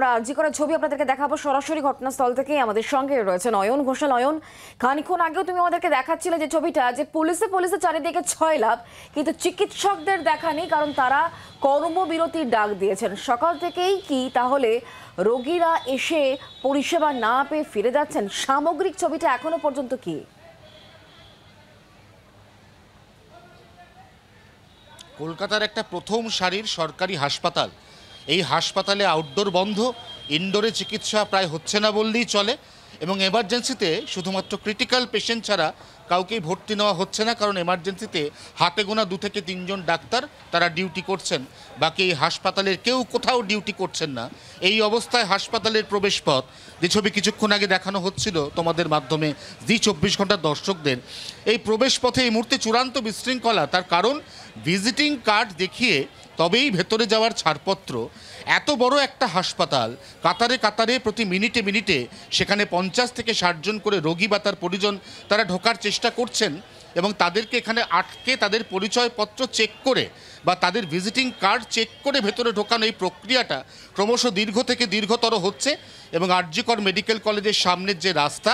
আমরা আরজি করার ছবি আপনাদেরকে দেখাবো সরাসরি ঘটনাস্থল থেকে। আমাদের সঙ্গে রয়েছে নয়ন ঘোষাল। নয়ন, খানিকক্ষণ আগেও তুমি আমাদেরকে দেখাচ্ছিলে যে ছবিটা, যে পুলিশে চারিদিকে ছয় লাভ, কিন্তু চিকিৎসকদের দেখা নেই, কারণ তারা কর্মবিরতির ডাক দিয়েছেন। সকাল থেকেই কি তাহলে রোগীরা এসে পরিষেবা না পেয়ে ফিরে যাচ্ছেন? সামগ্রিক ছবিটা এখনো পর্যন্ত কি? কলকাতার একটা প্রথম সারির সরকারি হাসপাতাল, এই হাসপাতালে আউটডোর বন্ধ, ইনডোরে চিকিৎসা প্রায় হচ্ছে না বললেই চলে, এবং এমার্জেন্সিতে শুধুমাত্র ক্রিটিক্যাল পেশেন্ট ছাড়া কাউকেই ভর্তি নেওয়া হচ্ছে না, কারণ এমার্জেন্সিতে হাতে গোনা 2 থেকে 3 জন ডাক্তার তারা ডিউটি করছেন, বাকি এই হাসপাতালের কেউ কোথাও ডিউটি করছেন না। এই অবস্থায় হাসপাতালের প্রবেশপথ, যে ছবি কিছুক্ষণ আগে দেখানো হচ্ছিল তোমাদের মাধ্যমে জি 24 ঘন্টার দর্শকদের, এই প্রবেশপথে এই মুহূর্তে চূড়ান্ত বিশৃঙ্খলা। তার কারণ ভিজিটিং কার্ড দেখিয়ে তবেই ভেতরে যাওয়ার ছাড়পত্র। এত বড় একটা হাসপাতাল, কাতারে কাতারে প্রতি মিনিটে মিনিটে সেখানে 50 থেকে 60 জন করে রোগী বা তার পরিজন তারা ঢোকার চেষ্টা করছেন, এবং তাদেরকে এখানে আটকে তাদের পরিচয়পত্র চেক করে বা তাদের ভিজিটিং কার্ড চেক করে ভেতরে ঢোকানো, এই প্রক্রিয়াটা ক্রমশ দীর্ঘ থেকে দীর্ঘতর হচ্ছে। এবং আরজি কর মেডিকেল কলেজের সামনের যে রাস্তা,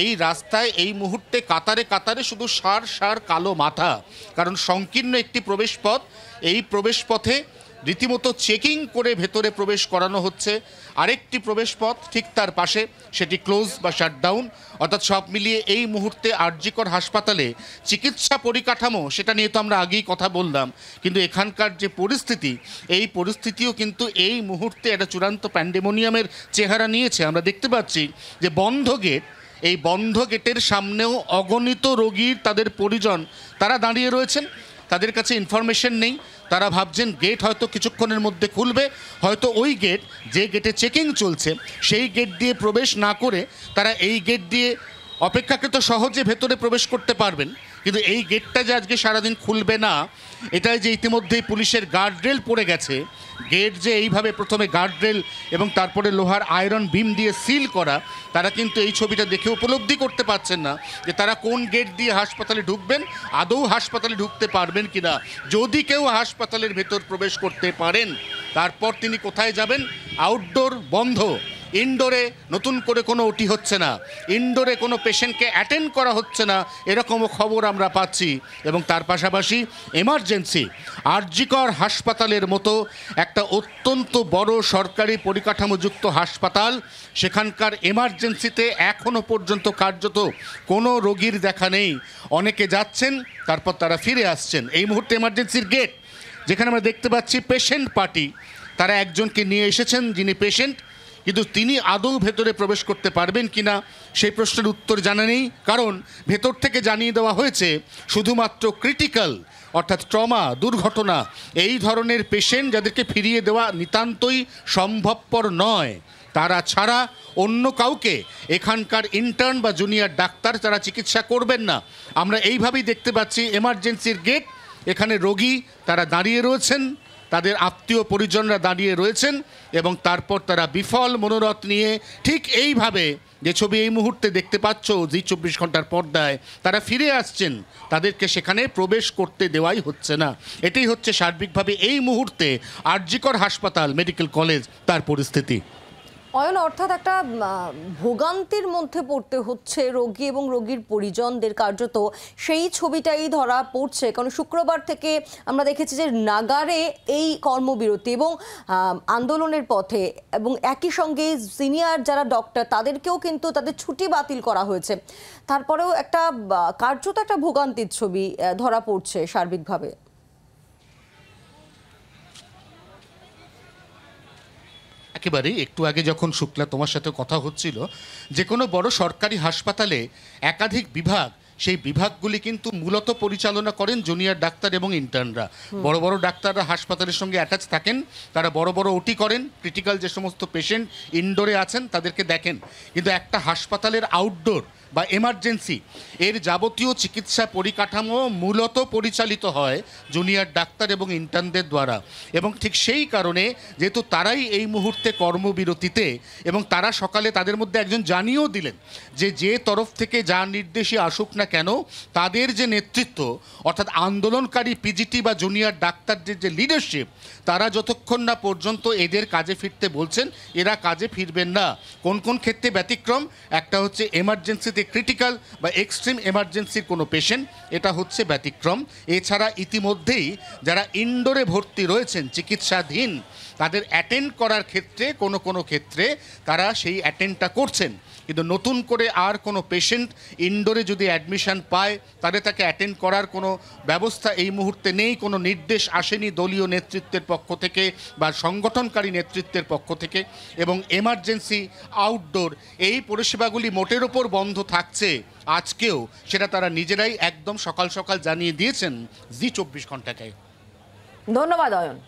এই রাস্তায় এই মুহূর্তে কাতারে কাতারে শুধু সার কালো মাথা, কারণ সংকীর্ণ একটি প্রবেশপথ। এই প্রবেশপথে রীতিমতো চেকিং করে ভেতরে প্রবেশ করানো হচ্ছে। আরেকটি প্রবেশপথ ঠিক তার পাশে, সেটি ক্লোজ বা শাটডাউন। অর্থাৎ সব মিলিয়ে এই মুহূর্তে আরজি কর হাসপাতালে চিকিৎসা পরিকাঠামো, সেটা নিয়ে তো আমরা আগেই কথা বললাম, কিন্তু এখানকার যে পরিস্থিতি, এই পরিস্থিতিও কিন্তু এই মুহূর্তে একটা চূড়ান্ত প্যান্ডেমোনিয়ামের চেহারা নিয়েছে। আমরা দেখতে পাচ্ছি যে বন্ধ গেট, এই বন্ধ গেটের সামনেও অগণিত রোগীর তাদের পরিজন তারা দাঁড়িয়ে রয়েছেন। তাদের কাছে ইনফরমেশন নেই, তারা ভাবছেন গেট হয়তো কিছুক্ষণের মধ্যে খুলবে, হয়তো ওই গেট, যে গেটে চেকিং চলছে সেই গেট দিয়ে প্রবেশ না করে তারা এই গেট দিয়ে অপেক্ষাকৃত সহজে ভেতরে প্রবেশ করতে পারবেন। কিন্তু এই গেটটা যে আজকে সারাদিন খুলবে না, এটাই যে ইতিমধ্যেই পুলিশের গার্ডরেল পড়ে গেছে, গেট যে এইভাবে প্রথমে গার্ডরেল এবং তারপরে লোহার আয়রন বিম দিয়ে সিল করা, তারা কিন্তু এই ছবিটা দেখে উপলব্ধি করতে পারছেন না যে তারা কোন গেট দিয়ে হাসপাতালে ঢুকবেন, আদৌ হাসপাতালে ঢুকতে পারবেন কিনা। যদি কেউ হাসপাতালের ভেতর প্রবেশ করতে পারেন, তারপর তিনি কোথায় যাবেন? আউটডোর বন্ধ, ইনডোরে নতুন করে কোনো ওটি হচ্ছে না, ইনডোরে কোনো পেশেন্টকে অ্যাটেন্ড করা হচ্ছে না, এরকমও খবর আমরা পাচ্ছি। এবং তার পাশাপাশি এমার্জেন্সি, আরজি কর হাসপাতালের মতো একটা অত্যন্ত বড় সরকারি পরিকাঠামোযুক্ত হাসপাতাল, সেখানকার এমার্জেন্সিতে এখনও পর্যন্ত কার্যত কোনো রোগীর দেখা নেই। অনেকে যাচ্ছেন, তারপর তারা ফিরে আসছেন। এই মুহূর্তে এমার্জেন্সির গেট, যেখানে আমরা দেখতে পাচ্ছি পেশেন্ট পার্টি, তারা একজনকে নিয়ে এসেছেন যিনি পেশেন্ট, কিন্তু তিনি আদৌ ভেতরে প্রবেশ করতে পারবেন কিনা সেই প্রশ্নের উত্তর জানা নেই, কারণ ভেতর থেকে জানিয়ে দেওয়া হয়েছে শুধুমাত্র ক্রিটিক্যাল, অর্থাৎ ট্রমা, দুর্ঘটনা, এই ধরনের পেশেন্ট যাদেরকে ফিরিয়ে দেওয়া নিতান্তই সম্ভবপর নয়, তারা ছাড়া অন্য কাউকে এখানকার ইন্টার্ন বা জুনিয়র ডাক্তার তারা চিকিৎসা করবেন না। আমরা এইভাবেই দেখতে পাচ্ছি এমার্জেন্সির গেট, এখানে রোগী তারা দাঁড়িয়ে রয়েছেন, তাদের আত্মীয় পরিজনরা দাঁড়িয়ে রয়েছেন, এবং তারপর তারা বিফল মনোরথ নিয়ে ঠিক এইভাবে যে ছবি এই মুহূর্তে দেখতে পাচ্ছ জি 24 ঘন্টার পর্দায়, তারা ফিরে আসছেন, তাদেরকে সেখানে প্রবেশ করতে দেওয়াই হচ্ছে না। এটাই হচ্ছে সার্বিকভাবে এই মুহূর্তে আরজি কর হাসপাতাল মেডিকেল কলেজ তার পরিস্থিতি। অয়ন, অর্থাৎ একটা ভোগান্তির মধ্যে পড়তে হচ্ছে রোগী এবং রোগীর পরিজনদের, কার্যত সেই ছবিটাই ধরা পড়ছে। কারণ শুক্রবার থেকে আমরা দেখেছি যে নাগারে এই কর্মবিরতি এবং আন্দোলনের পথে, এবং একই সঙ্গে সিনিয়র যারা ডক্টর তাদেরকেও কিন্তু তাদের ছুটি বাতিল করা হয়েছে। তারপরেও একটা কার্যত একটা ভোগান্তির ছবি ধরা পড়ছে সার্বিকভাবে। একেবারেই একটু আগে যখন শুক্লা তোমার সাথে কথা হচ্ছিল, যে কোনো বড় সরকারি হাসপাতালে একাধিক বিভাগ, সেই বিভাগগুলি কিন্তু মূলত পরিচালনা করেন জুনিয়র ডাক্তার এবং ইন্টার্নরা। বড় বড় ডাক্তাররা হাসপাতালের সঙ্গে অ্যাটাচ থাকেন, তারা বড় বড় ওটি করেন, ক্রিটিক্যাল যে সমস্ত পেশেন্ট ইনডোরে আছেন তাদেরকে দেখেন। কিন্তু একটা হাসপাতালের আউটডোর বা এমার্জেন্সি এর যাবতীয় চিকিৎসা পরিকাঠামো মূলত পরিচালিত হয় জুনিয়র ডাক্তার এবং ইন্টার্নদের দ্বারা। এবং ঠিক সেই কারণে যেহেতু তারাই এই মুহূর্তে কর্মবিরতিতে, এবং তারা সকালে তাদের মধ্যে একজন জানিয়েও দিলেন যে তরফ থেকে যা নির্দেশই আসুক না কেন তাদের যে নেতৃত্ব অর্থাৎ আন্দোলনকারী পিজিটি বা জুনিয়র ডাক্তারদের যে লিডারশিপ, তারা যতক্ষণ না পর্যন্ত এদের কাজে ফিরতে বলছেন এরা কাজে ফিরবেন না। কোন কোন ক্ষেত্রে ব্যতিক্রম, একটা হচ্ছে এমার্জেন্সিতে ক্রিটিক্যাল বা এক্সট্রিম এমার্জেন্সির কোনো পেশেন্ট, এটা হচ্ছে ব্যতিক্রম। এছাড়া ইতিমধ্যেই যারা ইনডোরে ভর্তি রয়েছেন চিকিৎসাধীন তাদের অ্যাটেন্ড করার ক্ষেত্রে কোনো ক্ষেত্রে তারা সেই অ্যাটেন্ডটা করছেন, কিন্তু নতুন করে আর কোনো পেশেন্ট ইনডোরে যদি অ্যাডমিশন পায় তাহলে তাকে অ্যাটেন্ড করার কোনো ব্যবস্থা এই মুহূর্তে নেই, কোনো নির্দেশ আসেনি দলীয় নেতৃত্বের পক্ষ থেকে বা সংগঠনকারী নেতৃত্বের পক্ষ থেকে। এবং এমার্জেন্সি আউটডোর এই পরিষেবাগুলি মোটের ওপর বন্ধ থাকছে আজকেও, সেটা তারা নিজেরাই একদম সকাল সকাল জানিয়ে দিয়েছেন জি 24 ঘন্টাকে। ধন্যবাদ অয়ন।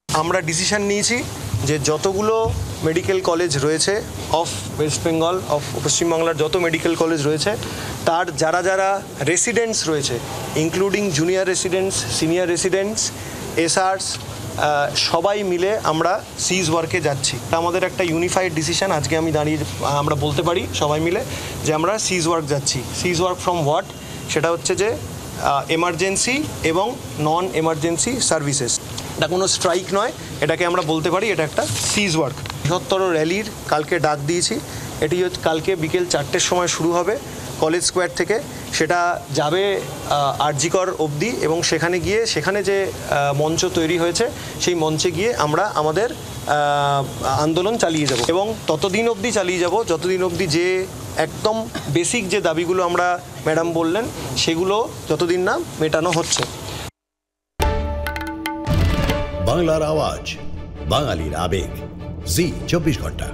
আমরা ডিসিশন নিয়েছি যে যতগুলো মেডিকেল কলেজ রয়েছে অফ ওয়েস্ট বেঙ্গল, অফ পশ্চিমবাংলার যত মেডিকেল কলেজ রয়েছে তার যারা যারা রেসিডেন্টস রয়েছে, including junior residents, senior residents, SRs, সবাই মিলে আমরা সিজ ওয়ার্কে যাচ্ছি। আমাদের একটা ইউনিফাইড ডিসিশন আজকে আমরা বলতে পারি সবাই মিলে যে আমরা সিজ ওয়ার্ক যাচ্ছি। সিজ ওয়ার্ক ফ্রম হোয়াট? সেটা হচ্ছে যে এমার্জেন্সি এবং নন এমার্জেন্সি সার্ভিসেস। এটা কোনো স্ট্রাইক নয়, এটাকে আমরা বলতে পারি এটা একটা সিজ ওয়ার্ক। বৃহত্তর র্যালির কালকে ডাক দিয়েছি, এটি কালকে বিকেল 4টের সময় শুরু হবে কলেজ স্কোয়ার থেকে, সেটা যাবে আরজিকর অবধি, এবং সেখানে গিয়ে সেখানে যে মঞ্চ তৈরি হয়েছে সেই মঞ্চে গিয়ে আমরা আমাদের আন্দোলন চালিয়ে যাব এবং ততদিন অবধি চালিয়ে যাব যতদিন অবধি যে একদম বেসিক যে দাবিগুলো আমরা ম্যাডাম বললেন সেগুলো যতদিন না মেটানো হচ্ছে। বাংলার আওয়াজ, বাঙালির আবেগ, জি 24 ঘন্টা।